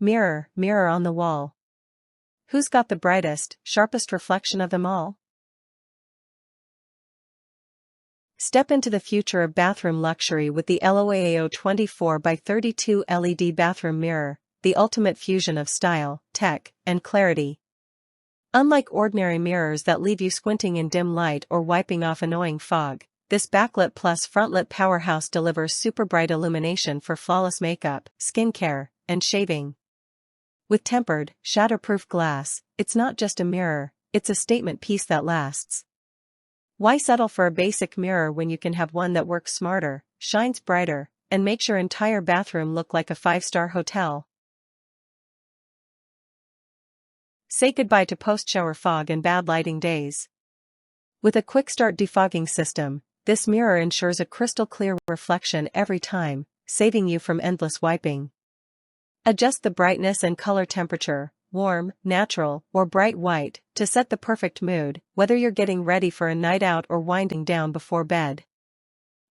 Mirror, mirror on the wall. Who's got the brightest, sharpest reflection of them all? Step into the future of bathroom luxury with the LOAAO 24 by 32 LED bathroom mirror, the ultimate fusion of style, tech, and clarity. Unlike ordinary mirrors that leave you squinting in dim light or wiping off annoying fog, this Backlit Plus frontlit powerhouse delivers super bright illumination for flawless makeup, skincare, and shaving. With tempered, shatter-proof glass, it's not just a mirror, it's a statement piece that lasts. Why settle for a basic mirror when you can have one that works smarter, shines brighter, and makes your entire bathroom look like a 5-star hotel? Say goodbye to post-shower fog and bad lighting days. With a quick-start defogging system, this mirror ensures a crystal-clear reflection every time, saving you from endless wiping. Adjust the brightness and color temperature, warm, natural, or bright white, to set the perfect mood, whether you're getting ready for a night out or winding down before bed.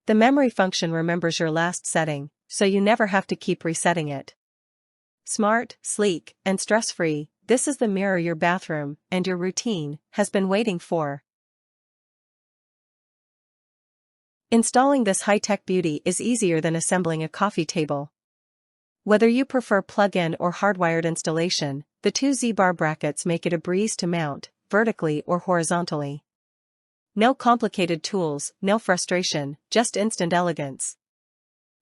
The memory function remembers your last setting, so you never have to keep resetting it. Smart, sleek, and stress-free, this is the mirror your bathroom, and your routine, has been waiting for. Installing this high-tech beauty is easier than assembling a coffee table. Whether you prefer plug-in or hardwired installation, the two Z-bar brackets make it a breeze to mount, vertically or horizontally. No complicated tools, no frustration, just instant elegance.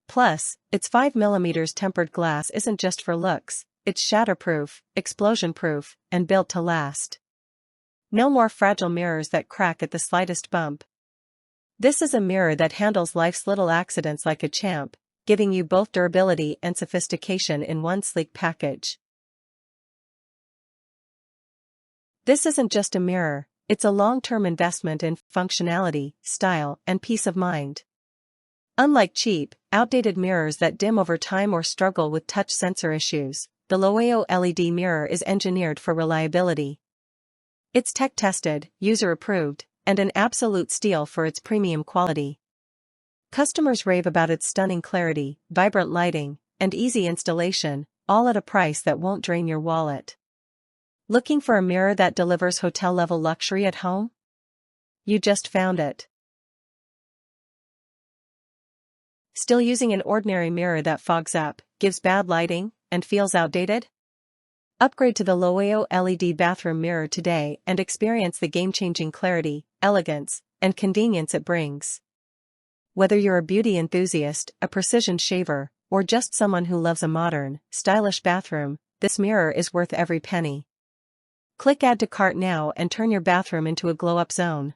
Plus, its 5mm tempered glass isn't just for looks, it's shatterproof, explosion-proof, and built to last. No more fragile mirrors that crack at the slightest bump. This is a mirror that handles life's little accidents like a champ, giving you both durability and sophistication in one sleek package. This isn't just a mirror, it's a long-term investment in functionality, style, and peace of mind. Unlike cheap, outdated mirrors that dim over time or struggle with touch sensor issues, the LOAAO LED mirror is engineered for reliability. It's tech-tested, user-approved, and an absolute steal for its premium quality. Customers rave about its stunning clarity, vibrant lighting, and easy installation, all at a price that won't drain your wallet. Looking for a mirror that delivers hotel-level luxury at home? You just found it. Still using an ordinary mirror that fogs up, gives bad lighting, and feels outdated? Upgrade to the LOAAO LED bathroom mirror today and experience the game-changing clarity, elegance, and convenience it brings. Whether you're a beauty enthusiast, a precision shaver, or just someone who loves a modern, stylish bathroom, this mirror is worth every penny. Click Add to Cart now and turn your bathroom into a glow-up zone.